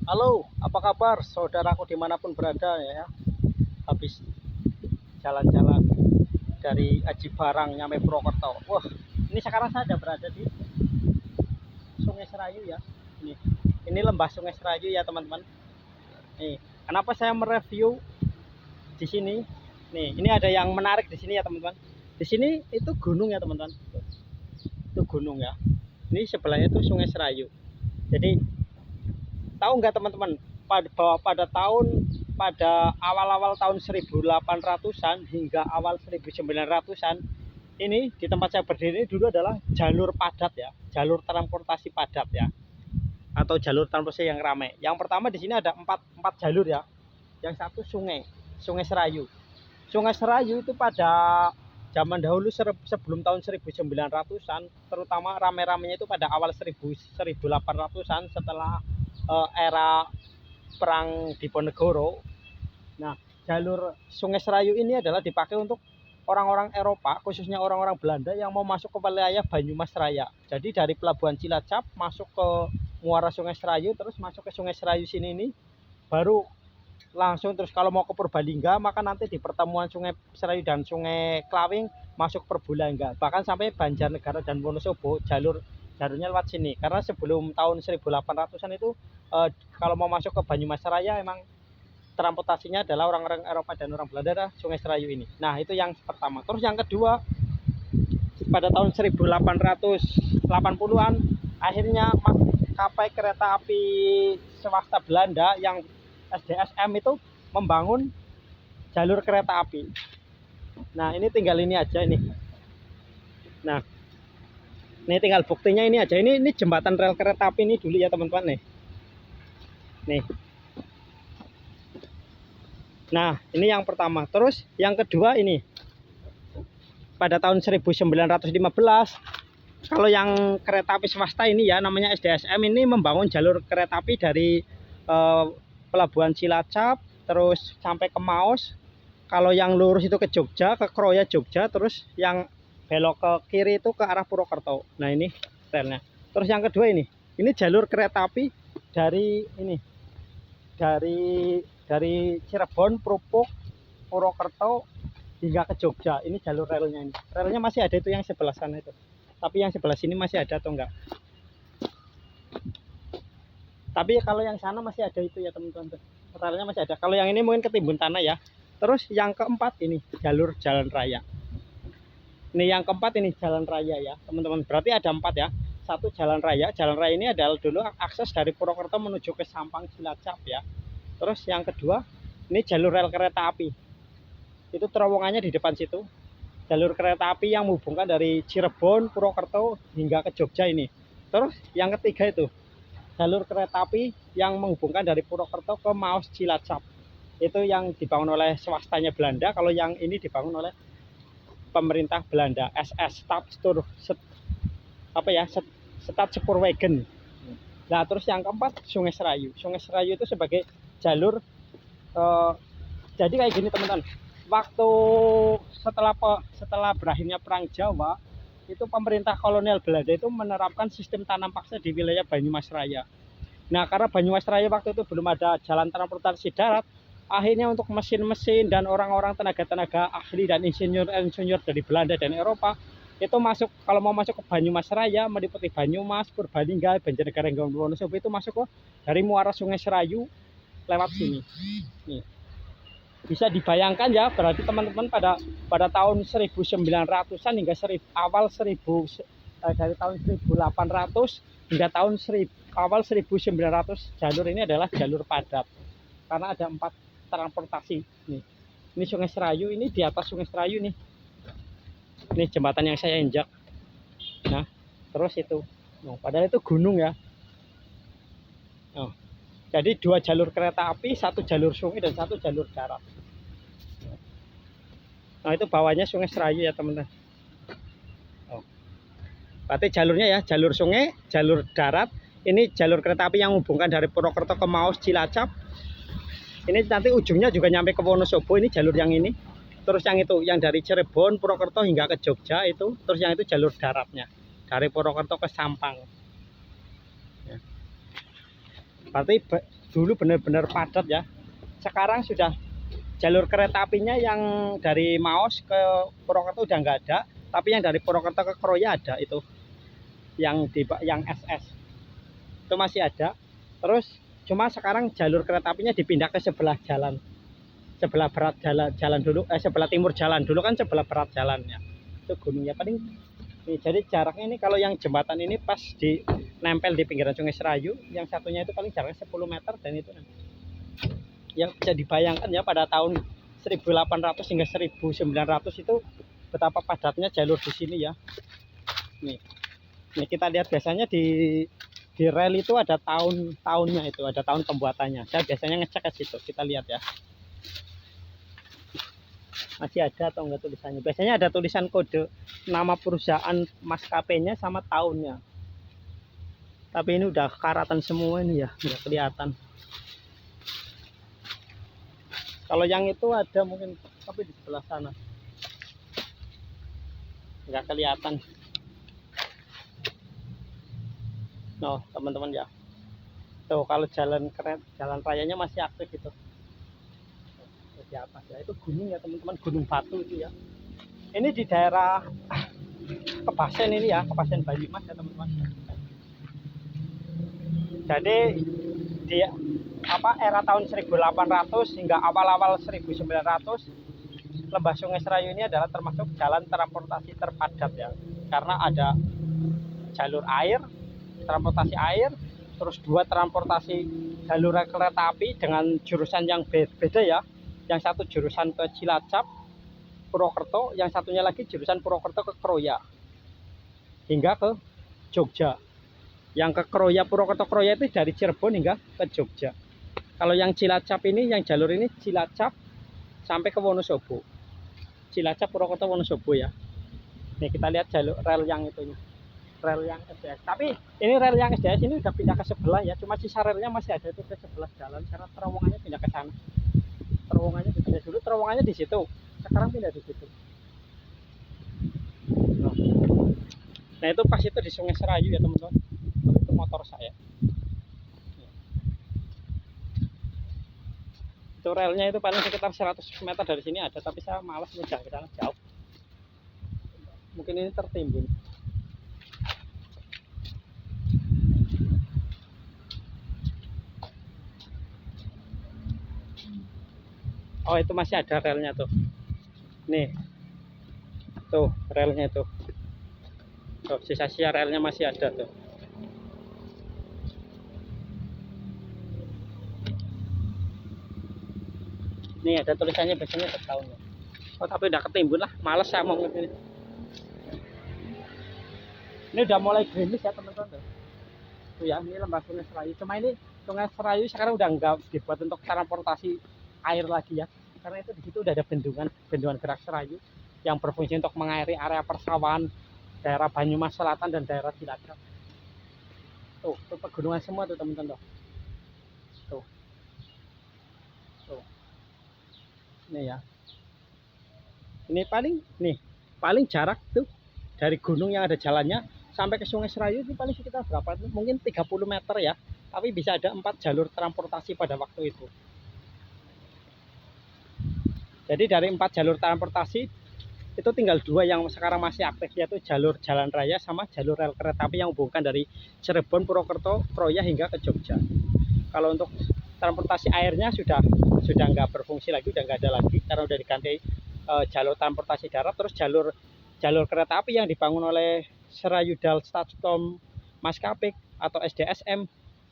Halo, apa kabar saudaraku dimanapun berada ya? Habis jalan-jalan dari Aji Barang nyampe Purwokerto. Wah, ini sekarang saya ada berada di Sungai Serayu ya. Ini lembah Sungai Serayu ya teman-teman. Nih, kenapa saya mereview di sini? Nih, ini ada yang menarik di sini ya teman-teman. Di sini itu gunung ya teman-teman. Itu gunung ya. Ini sebelahnya itu Sungai Serayu. Jadi tahu nggak teman-teman bahwa pada awal-awal tahun 1800-an hingga awal 1900-an ini di tempat saya berdiri dulu adalah jalur padat ya, jalur transportasi padat ya, atau jalur transportasi yang ramai. Yang pertama di sini ada empat jalur ya. Yang satu Sungai Serayu. Sungai Serayu itu pada zaman dahulu sebelum tahun 1900-an, terutama rame-ramenya itu pada awal 1800-an setelah era perang Diponegoro. Nah, jalur Sungai Serayu ini adalah dipakai untuk orang-orang Eropa, khususnya orang-orang Belanda yang mau masuk ke wilayah Banyumas Raya. Jadi dari Pelabuhan Cilacap masuk ke muara Sungai Serayu, terus masuk ke Sungai Serayu sini ini, baru langsung terus kalau mau ke Purbalingga maka nanti di pertemuan Sungai Serayu dan Sungai Klawing masuk Purbalingga, bahkan sampai Banjarnegara dan Wonosobo jalurnya lewat sini. Karena sebelum tahun 1800-an itu kalau mau masuk ke Banyumas Raya emang transportasinya adalah orang-orang Eropa dan orang Belanda, Sungai Serayu ini. Nah, itu yang pertama. Terus yang kedua, pada tahun 1880-an akhirnya maskapai kereta api swasta Belanda yang SDSM itu membangun jalur kereta api. Nah, ini tinggal ini aja ini. Nah, ini tinggal buktinya ini aja. Ini jembatan rel kereta api ini dulu ya teman-teman nih. Nih. Nah, ini yang pertama. Terus yang kedua ini. Pada tahun 1915, kalau yang kereta api swasta ini ya namanya SDSM ini membangun jalur kereta api dari Pelabuhan Cilacap terus sampai ke Maus. Kalau yang lurus itu ke Jogja, ke Kroya Jogja, terus yang belok ke kiri itu ke arah Purwokerto. Nah, ini relnya. Terus yang kedua ini jalur kereta api dari ini. Dari Cirebon, Prupuk, Purwokerto hingga ke Jogja. Ini jalur relnya ini. Relnya masih ada itu yang sebelah sana itu. Tapi yang sebelah sini masih ada atau enggak? Tapi kalau yang sana masih ada itu ya teman-teman. Relnya masih ada. Kalau yang ini mungkin ketimbun tanah ya. Terus yang keempat ini jalur jalan raya. Ini yang keempat ini jalan raya ya teman-teman. Berarti ada 4 ya. Satu jalan raya. Jalan raya ini adalah dulu akses dari Purwokerto menuju ke Sampang Cilacap ya. Terus yang kedua ini jalur rel kereta api. Itu terowongannya di depan situ. Jalur kereta api yang menghubungkan dari Cirebon, Purwokerto hingga ke Jogja ini. Terus yang ketiga itu jalur kereta api yang menghubungkan dari Purwokerto ke Maus Cilacap. Itu yang dibangun oleh swastanya Belanda. Kalau yang ini dibangun oleh pemerintah Belanda, SS Staatspoorwegen. Nah, terus yang keempat Sungai Serayu. Sungai Serayu itu sebagai jalur jadi kayak gini teman-teman. Waktu setelah berakhirnya Perang Jawa, itu pemerintah kolonial Belanda itu menerapkan sistem tanam paksa di wilayah Banyumas Raya. Nah, karena Banyumas Raya waktu itu belum ada jalan transportasi darat, akhirnya untuk mesin-mesin dan orang-orang tenaga-tenaga ahli dan insinyur-insinyur dari Belanda dan Eropa itu masuk, kalau mau masuk ke Banyumas Raya meliputi Banyumas, Purbalingga, Banjarnegara, Wonosobo itu masuk ke dari muara Sungai Serayu lewat sini. Nih. Bisa dibayangkan ya, berarti teman-teman pada tahun 1900-an hingga dari tahun 1800 hingga tahun awal 1900 jalur ini adalah jalur padat. Karena ada 4 transportasi. Nih. Ini Sungai Serayu, ini di atas Sungai Serayu nih. Ini jembatan yang saya injak. Nah, terus itu. Nah, padahal itu gunung ya. Nah, jadi 2 jalur kereta api, 1 jalur sungai dan 1 jalur darat. Nah, itu bawahnya Sungai Serayu ya teman-teman. Oh. Berarti jalurnya ya, jalur sungai, jalur darat. Ini jalur kereta api yang menghubungkan dari Purwokerto ke Maus Cilacap. Ini nanti ujungnya juga nyampe ke Wonosobo, ini jalur yang ini. Terus yang itu, yang dari Cirebon, Purwokerto hingga ke Jogja itu. Terus yang itu jalur daratnya, dari Purwokerto ke Sampang. Berarti dulu benar-benar padat ya. Sekarang sudah jalur kereta apinya yang dari Maos ke Purwokerto udah nggak ada, tapi yang dari Purwokerto ke Kroya ada itu. Yang SS itu masih ada. Terus cuma sekarang jalur kereta apinya dipindah ke sebelah jalan. Sebelah barat jalan dulu, sebelah timur jalan dulu kan sebelah barat jalannya. Itu gunungnya paling ini, jadi jaraknya ini kalau yang jembatan ini pas di nempel di pinggiran Sungai Serayu, yang satunya itu paling jaraknya 10 meter dan itu yang bisa dibayangkan ya pada tahun 1800 hingga 1900 itu betapa padatnya jalur di sini ya. Nih kita lihat biasanya di rel itu ada tahunnya, itu ada tahun pembuatannya. Saya biasanya ngecek ke situ, kita lihat ya. Masih ada atau enggak tulisannya. Biasanya ada tulisan kode nama perusahaan maskapainya sama tahunnya. Tapi ini udah karatan semua ini ya, nggak kelihatan. Kalau yang itu ada mungkin, tapi di sebelah sana nggak kelihatan. No, teman-teman ya. Tuh kalau jalan rayanya masih aktif itu. Di atas ya, itu gunung ya teman-teman, gunung batu itu ya. Ini di daerah Kebasen ini ya, Kebasen Banyumas ya teman-teman. Jadi di era tahun 1800 hingga awal-awal 1900, Lembah Sungai Serayu ini adalah termasuk jalan transportasi terpadat ya, karena ada jalur air, transportasi air, terus 2 transportasi jalur kereta api dengan jurusan yang beda ya. Yang satu jurusan ke Cilacap, Purwokerto, yang satunya lagi jurusan Purwokerto ke Kroya hingga ke Jogja. Yang ke Kroya, Purwokerto Kroya itu dari Cirebon hingga ke Jogja. Kalau yang Cilacap ini, yang jalur ini Cilacap sampai ke Wonosobo. Cilacap, Purwokerto, Wonosobo ya. Nih kita lihat jalur rel yang itunya, rel yang SDS. Tapi ini rel yang SDS ini udah pindah ke sebelah ya, cuma sisa relnya masih ada itu ke sebelah jalan karena terowongannya pindah ke sana. Terowongannya pindah dulu, terowongannya di situ, sekarang pindah di situ. Nah itu pas itu di Sungai Serayu ya teman-teman. Itu motor saya. Itu relnya itu paling sekitar 100 meter dari sini ada, tapi saya malas menjauh ke sana jauh. Mungkin ini tertimbun. Oh itu masih ada relnya tuh. Nih. Tuh relnya tuh. Tuh sisa-sisa relnya masih ada tuh. Nih ada tulisannya biasanya tahunnya. Oh tapi udah ketimbun lah, males saya mau ngeliat ini. Ini udah mulai gerimis ya teman-teman tuh. Tuh ya, ini Lembah Sungai Serayu. Cuma ini Sungai Serayu sekarang udah enggak dibuat untuk transportasi air lagi ya. Karena itu di situ udah ada bendungan gerak Serayu yang berfungsi untuk mengairi area persawahan daerah Banyumas Selatan dan daerah Cilacap. Tuh pegunungan semua tuh teman-teman tuh. Tuh. Ini ya. Ini paling jarak tuh dari gunung yang ada jalannya sampai ke Sungai Serayu itu paling sekitar berapa? Mungkin 30 meter ya. Tapi bisa ada 4 jalur transportasi pada waktu itu. Jadi dari 4 jalur transportasi itu tinggal 2 yang sekarang masih aktif, yaitu jalur jalan raya sama jalur rel kereta api yang menghubungkan dari Cirebon, Purwokerto, Kroya hingga ke Jogja. Kalau untuk transportasi airnya sudah nggak berfungsi lagi, udah nggak ada lagi karena udah diganti jalur transportasi darat. Terus jalur kereta api yang dibangun oleh Serayu Dal Statstom Maskapik atau SDSM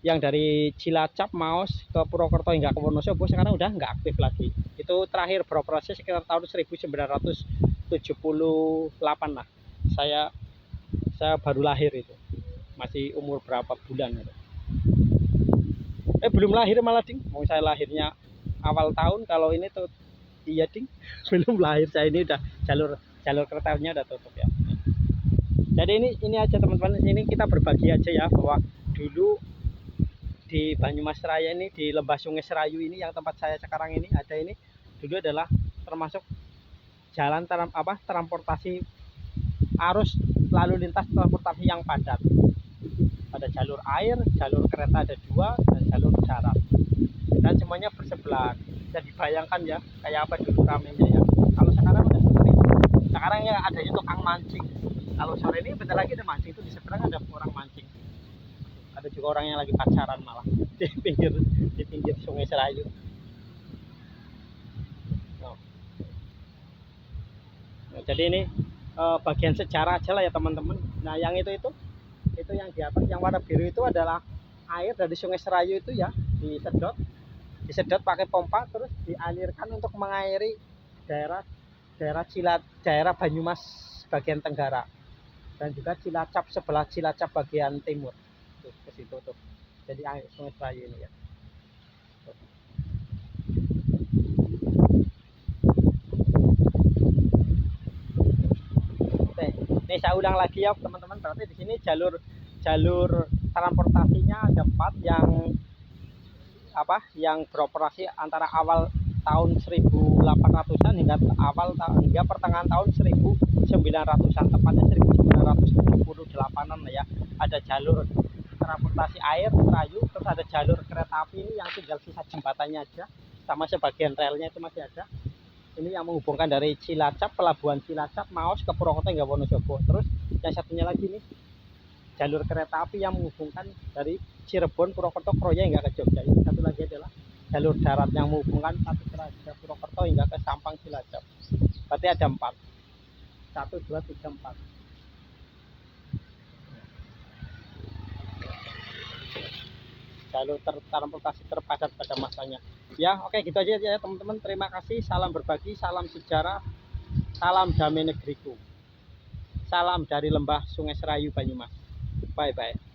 yang dari Cilacap, Maos ke Purwokerto hingga ke Wonosobo sekarang udah nggak aktif lagi. Itu terakhir beroperasi sekitar tahun 1978 lah. Saya baru lahir itu, masih umur berapa bulan itu. Belum lahir malah ding. Mau saya lahirnya awal tahun, kalau ini tuh iya ding. Belum lahir saya, ini udah jalur keretanya udah tutup ya. Jadi ini aja teman-teman, ini kita berbagi aja ya bahwa dulu di Banyumas Raya ini, di Lembah Sungai Serayu ini yang tempat saya sekarang ini ada ini, dulu adalah termasuk jalan transportasi arus lalu lintas transportasi yang padat. Ada jalur air, jalur kereta ada 2, dan jalur darat. dan semuanya bersebelahan. Jadi bayangkan ya kayak apa dulu ramenya ya. Kalau sekarang udah seperti itu. Sekarang ya ada tukang mancing. Kalau sore ini bentar lagi ada mancing, itu di seberang ada orang mancing. Ada juga orang yang lagi pacaran malah di pinggir Sungai Serayu. Nah, jadi ini bagian sejarah aja lah ya teman-teman. Nah yang itu yang di atas yang warna biru itu adalah air dari Sungai Serayu itu ya, disedot pakai pompa terus dialirkan untuk mengairi daerah Banyumas bagian tenggara dan juga Cilacap sebelah Cilacap bagian timur tuh, ke situ tuh. Jadi air Sungai Serayu ini ya. Ini saya ulang lagi ya teman-teman, berarti di sini jalur transportasinya ada 4 yang beroperasi antara awal tahun 1800-an hingga pertengahan tahun 1900-an, tepatnya 1978-an ya. Ada jalur transportasi air Serayu, terus ada jalur kereta api ini yang tinggal sisa jembatannya aja sama sebagian relnya itu masih ada. Ini yang menghubungkan dari Cilacap, pelabuhan Cilacap, Maos ke Purwokerto hingga Wonosobo. Terus yang satunya lagi nih jalur kereta api yang menghubungkan dari Cirebon, Purwokerto, Kroya hingga ke Jogja. Ini satu lagi adalah jalur darat yang menghubungkan Satu Teraja, Purwokerto hingga ke Sampang, Cilacap. Berarti ada 4. 1, 2, 3, 4. Jalur transportasi terpadat pada masanya. Ya, oke gitu aja ya teman-teman. Terima kasih. Salam berbagi, salam sejarah, salam damai negeriku. Salam dari lembah Sungai Serayu Banyumas. Bye bye.